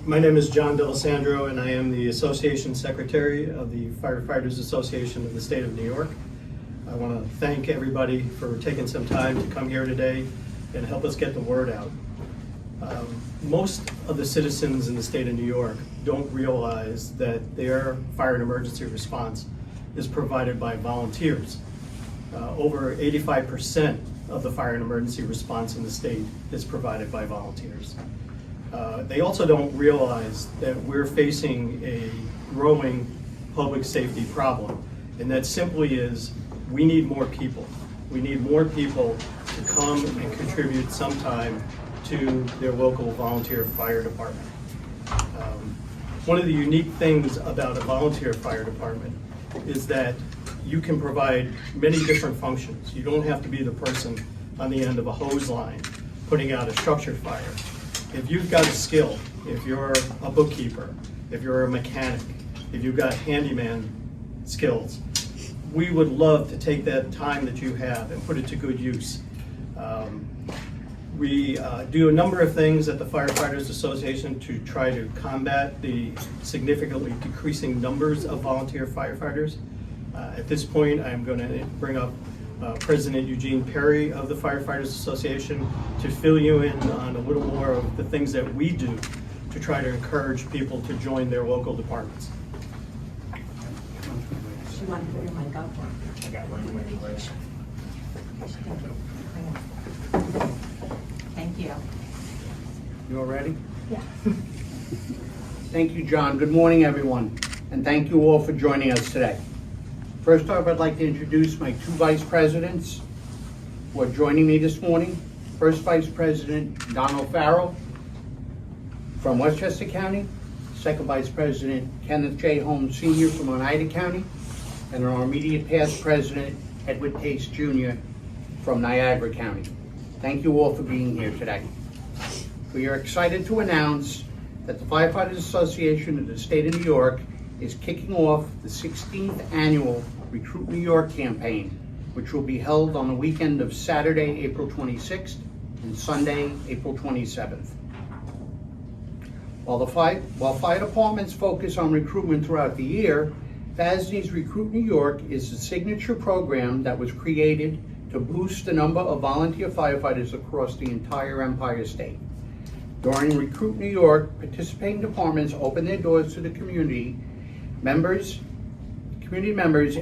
My name is John D'Alessandro, and I am the Association Secretary of the Firefighters Association of the State of New York. I want to thank everybody for taking some time to come here today and help us get the word out. Most of the citizens in the state of New York don't realize that their fire and emergency response is provided by volunteers. Over 85% of the fire and emergency response in the state is provided by volunteers. They also don't realize that we're facing a growing public safety problem, and that simply is we need more people. We need more people to come and contribute some time to their local volunteer fire department. One of the unique things about a volunteer fire department is that you can provide many different functions. You don't have to be the person on the end of a hose line putting out a structure fire. If you've got a skill, if you're a bookkeeper, if you're a mechanic, if you've got handyman skills, we would love to take that time that you have and put it to good use. We do a number of things at the Firefighters Association to try to combat the significantly decreasing numbers of volunteer firefighters. At this point, I'm going to bring up President Eugene Perry of the Firefighters Association to fill you in on a little more of the things that we do to try to encourage people to join their local departments. You want to put your mic up? I got one. Thank you. You all ready? Yeah. Thank you, John. Good morning, everyone, and thank you all for joining us today. First off, I'd like to introduce my two vice presidents who are joining me this morning. First Vice President Donald Farrell from Westchester County. Second Vice President Kenneth J. Holmes Sr. from Oneida County. And our immediate past president, Edward Tace Jr. from Niagara County. Thank you all for being here today. We are excited to announce that the Firefighters Association of the State of New York is kicking off the 16th annual Recruit New York campaign, which will be held on the weekend of Saturday, April 26th and Sunday, April 27th. While fire departments focus on recruitment throughout the year, FASNY's Recruit New York is a signature program that was created to boost the number of volunteer firefighters across the entire Empire State. During Recruit New York, participating departments open their doors to the community members,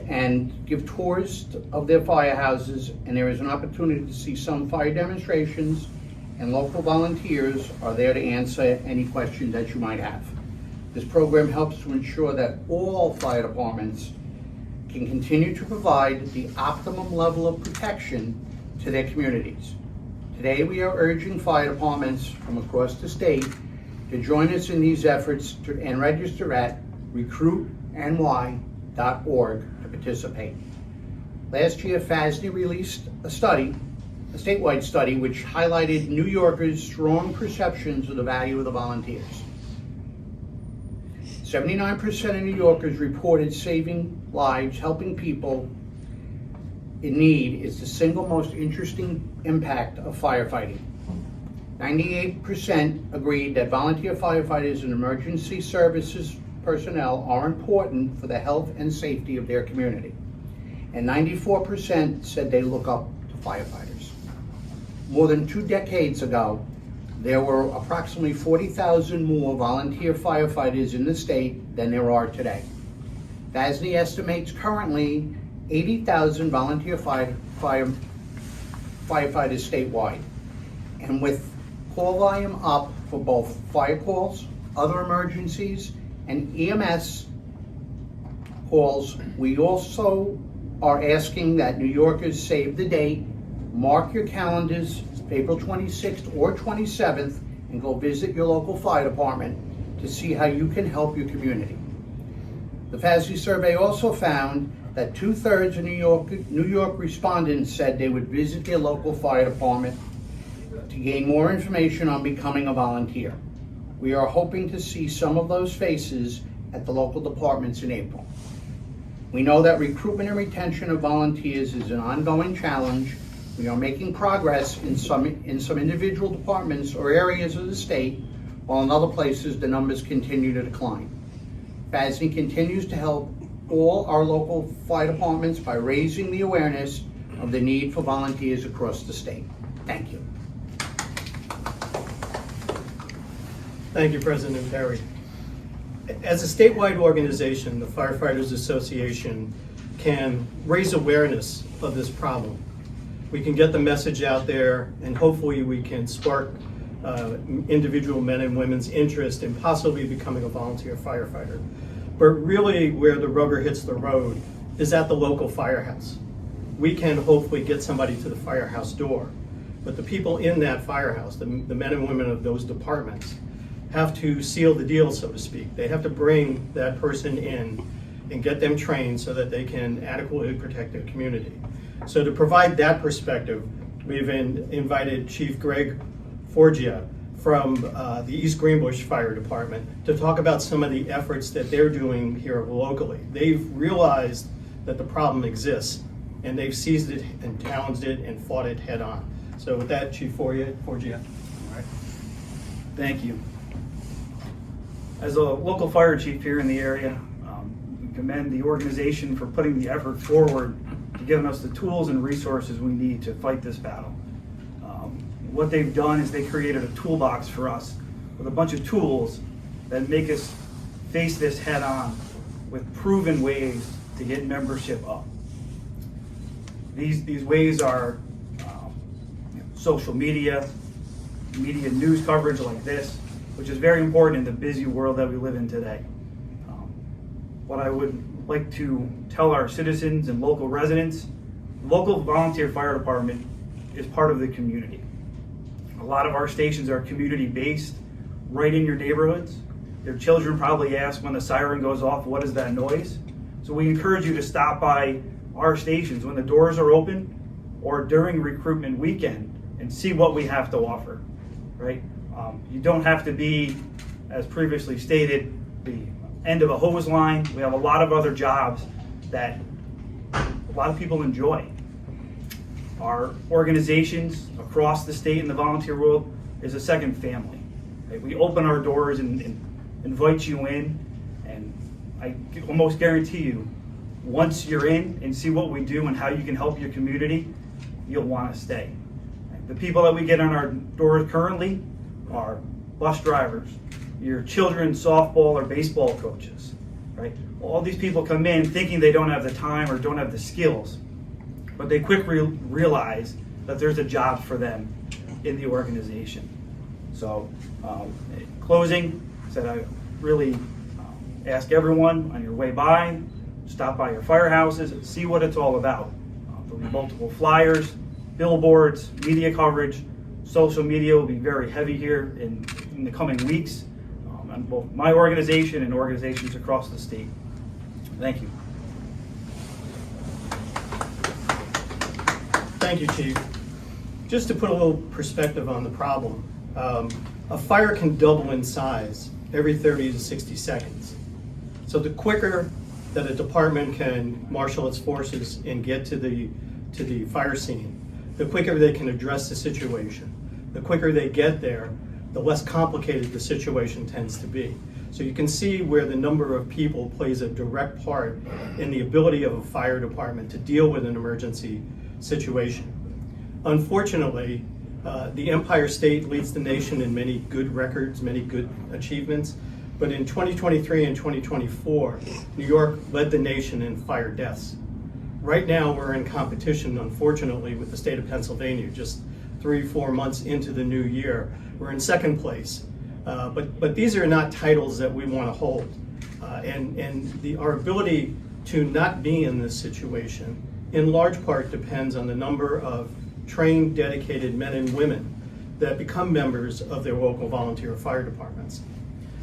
and give tours of their firehouses, and there is an opportunity to see some fire demonstrations, and local volunteers are there to answer any questions that you might have. This program helps to ensure that all fire departments can continue to provide the optimum level of protection to their communities. Today, we are urging fire departments from across the state to join us in these efforts and register at RecruitNY.org to participate. Last year, FASNY released a statewide study, which highlighted New Yorkers' strong perceptions of the value of the volunteers. 79% of New Yorkers reported saving lives, helping people in need is the single most interesting impact of firefighting. 98% agreed that volunteer firefighters and emergency services personnel are important for the health and safety of their community. And 94% said they look up to firefighters. More than 2 decades ago, there were approximately 40,000 more volunteer firefighters in the state than there are today. FASNY estimates currently 80,000 volunteer firefighters statewide. And with call volume up for both fire calls, other emergencies, and EMS calls, we also are asking that New Yorkers save the date, mark your calendars, April 26th or 27th, and go visit your local fire department to see how you can help your community. The FASNY survey also found that 2/3 of New York respondents said they would visit their local fire department to gain more information on becoming a volunteer. We are hoping to see some of those faces at the local departments in April. We know that recruitment and retention of volunteers is an ongoing challenge. We are making progress in some individual departments or areas of the state while in other places the numbers continue to decline. FASNY continues to help all our local fire departments by raising the awareness of the need for volunteers across the state. Thank you. Thank you, President Perry. As a statewide organization, the Firefighters Association can raise awareness of this problem. We can get the message out there, and hopefully we can spark individual men and women's interest in possibly becoming a volunteer firefighter. But really where the rubber hits the road is at the local firehouse. We can hopefully get somebody to the firehouse door, but the people in that firehouse, the men and women of those departments, have to seal the deal, so to speak. They have to bring that person in and get them trained so that they can adequately protect their community. So to provide that perspective, we've invited Chief Greg Forgia from the East Greenbush Fire Department to talk about some of the efforts that they're doing here locally. They've realized that the problem exists, and they've seized it and challenged it and fought it head on. So with that, Chief Forgia. All right. Thank you. As a local fire chief here in the area, we commend the organization for putting the effort forward to giving us the tools and resources we need to fight this battle. What they've done is they created a toolbox for us with a bunch of tools that make us face this head on with proven ways to get membership up. These ways are social media news coverage like this, which is very important in the busy world that we live in today. What I would like to tell our citizens and local residents, local volunteer fire department is part of the community. A lot of our stations are community-based, right in your neighborhoods. Your children probably ask when the siren goes off, what is that noise? So we encourage you to stop by our stations when the doors are open or during recruitment weekend and see what we have to offer, right? You don't have to be, as previously stated, the end of a hose line. We have a lot of other jobs that a lot of people enjoy. Our organizations across the state and the volunteer world is a second family. Right? We open our doors and invite you in, and I almost guarantee you, once you're in and see what we do and how you can help your community, you'll want to stay. The people that we get on our doors currently are bus drivers, your children's softball or baseball coaches, right? All these people come in thinking they don't have the time or don't have the skills, but they quickly realize that there's a job for them in the organization. So, closing, said I really ask everyone on your way by, stop by your firehouses and see what it's all about. There'll be multiple flyers, billboards, media coverage. Social media will be very heavy here in the coming weeks on both my organization and organizations across the state. Thank you. Thank you, Chief. Just to put a little perspective on the problem, a fire can double in size every 30 to 60 seconds. So the quicker that a department can marshal its forces and get to the fire scene, the quicker they can address the situation. The quicker they get there, the less complicated the situation tends to be. So you can see where the number of people plays a direct part in the ability of a fire department to deal with an emergency situation. Unfortunately, the Empire State leads the nation in many good records, many good achievements, but in 2023 and 2024, New York led the nation in fire deaths. Right now, we're in competition, unfortunately, with the state of Pennsylvania. Just 3-4 months into the new year, we're in second place. But these are not titles that we want to hold. Our ability to not be in this situation, in large part, depends on the number of trained, dedicated men and women that become members of their local volunteer fire departments.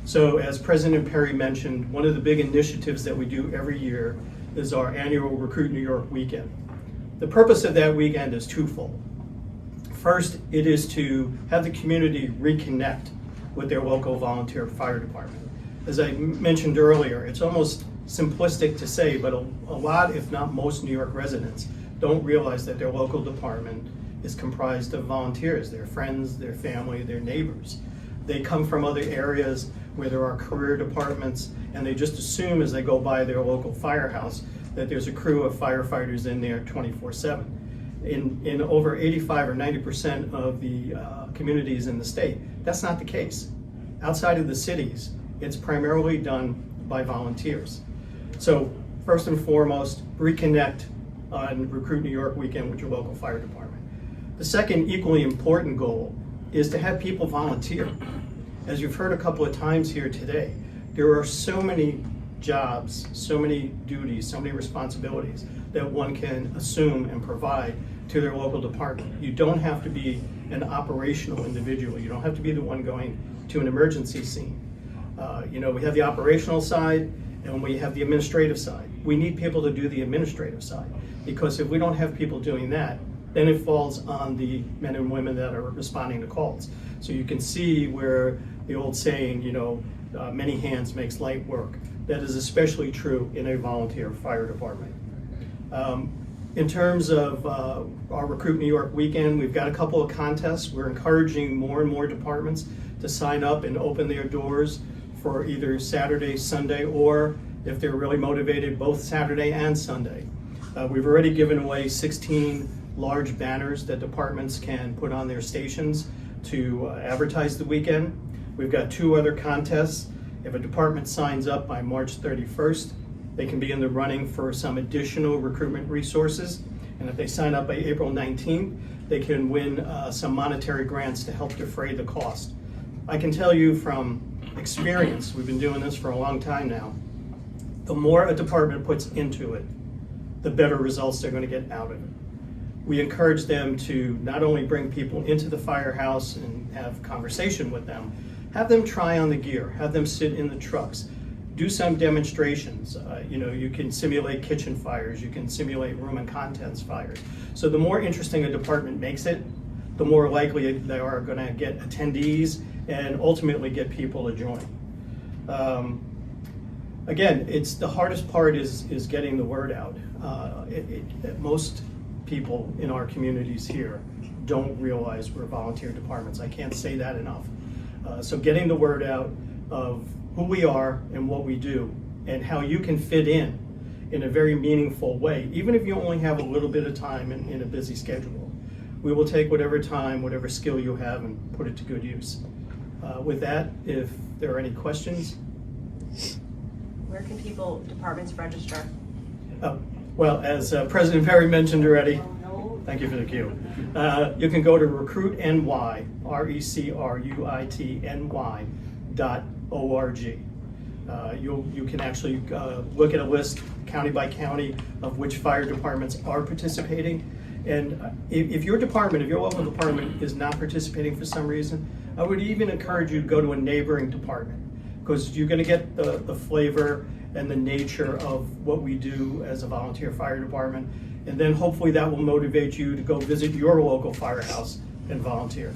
So as President Perry mentioned, one of the big initiatives that we do every year is our annual Recruit New York weekend. The purpose of that weekend is twofold. First, it is to have the community reconnect with their local volunteer fire department. As I mentioned earlier, it's almost simplistic to say, but a lot, if not most, New York residents don't realize that their local department is comprised of volunteers, their friends, their family, their neighbors. They come from other areas where there are career departments, and they just assume as they go by their local firehouse that there's a crew of firefighters in there 24/7. In over 85 or 90% of the communities in the state, that's not the case. Outside of the cities, it's primarily done by volunteers. So first and foremost, reconnect on Recruit New York weekend with your local fire department. The second equally important goal is to have people volunteer. As you've heard a couple of times here today, there are so many jobs, so many duties, so many responsibilities that one can assume and provide to their local department. You don't have to be an operational individual. You don't have to be the one going to an emergency scene. We have the operational side and we have the administrative side. We need people to do the administrative side, because if we don't have people doing that, then it falls on the men and women that are responding to calls. So you can see where the old saying, many hands makes light work. That is especially true in a volunteer fire department. In terms of our Recruit New York weekend, we've got a couple of contests. We're encouraging more and more departments to sign up and open their doors for either Saturday, Sunday, or if they're really motivated, both Saturday and Sunday. We've already given away 16 large banners that departments can put on their stations to advertise the weekend. We've got 2 other contests. If a department signs up by March 31st, they can be in the running for some additional recruitment resources. And if they sign up by April 19th, they can win some monetary grants to help defray the cost. I can tell you from experience, we've been doing this for a long time now, the more a department puts into it, the better results they're going to get out of it. We encourage them to not only bring people into the firehouse and have conversation with them, have them try on the gear, have them sit in the trucks, do some demonstrations. You can simulate kitchen fires, you can simulate room and contents fires. So the more interesting a department makes it, the more likely they are going to get attendees and ultimately get people to join. Again, it's the hardest part is getting the word out. Most people in our communities here don't realize we're volunteer departments. I can't say that enough. So getting the word out of who we are and what we do and how you can fit in a very meaningful way, even if you only have a little bit of time in a busy schedule. We will take whatever time, whatever skill you have and put it to good use. With that, if there are any questions. Where can departments register? Well, as President Perry mentioned already, thank you for the cue. You can go to RecruitNY, RecruitNY.org. You can actually look at a list county by county of which fire departments are participating. And if your local department is not participating for some reason, I would even encourage you to go to a neighboring department, because you're going to get the flavor and the nature of what we do as a volunteer fire department. And then hopefully that will motivate you to go visit your local firehouse and volunteer.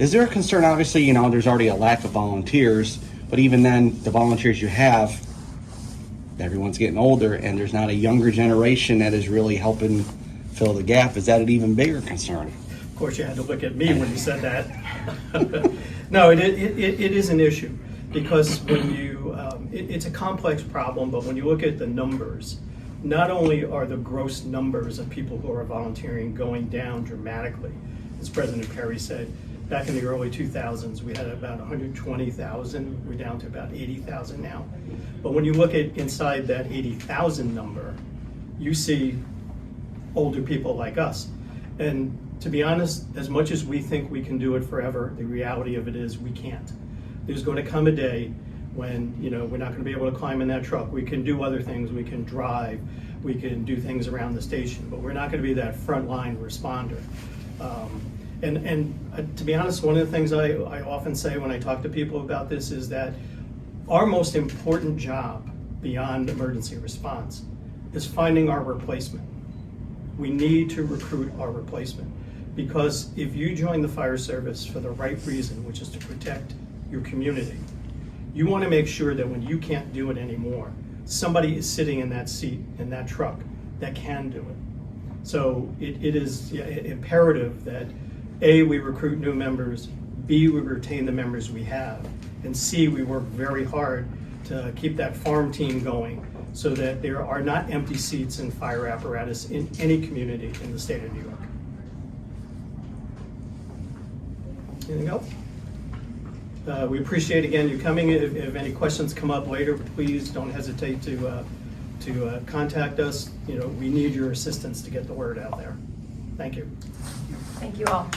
Is there a concern, obviously, there's already a lack of volunteers, but even then, the volunteers you have, everyone's getting older, and there's not a younger generation that is really helping fill the gap. Is that an even bigger concern? Of course, you had to look at me when you said that. No, it is an issue, because when it's a complex problem, but when you look at the numbers, not only are the gross numbers of people who are volunteering going down dramatically, as President Perry said, back in the early 2000s, we had about 120,000. We're down to about 80,000 now. But when you look at inside that 80,000 number, you see older people like us. And to be honest, as much as we think we can do it forever, the reality of it is we can't. There's going to come a day when we're not going to be able to climb in that truck. We can do other things. We can drive. We can do things around the station, but we're not going to be that frontline responder. And to be honest, one of the things I often say when I talk to people about this is that our most important job beyond emergency response is finding our replacement. We need to recruit our replacement, because if you join the fire service for the right reason, which is to protect your community, you want to make sure that when you can't do it anymore, somebody is sitting in that seat, in that truck, that can do it. So it is imperative that A, we recruit new members, B, we retain the members we have, and C, we work very hard to keep that farm team going so that there are not empty seats in fire apparatus in any community in the state of New York. Anything else? We appreciate again you coming. If any questions come up later, please don't hesitate to contact us. You know, we need your assistance to get the word out there. Thank you. Thank you all.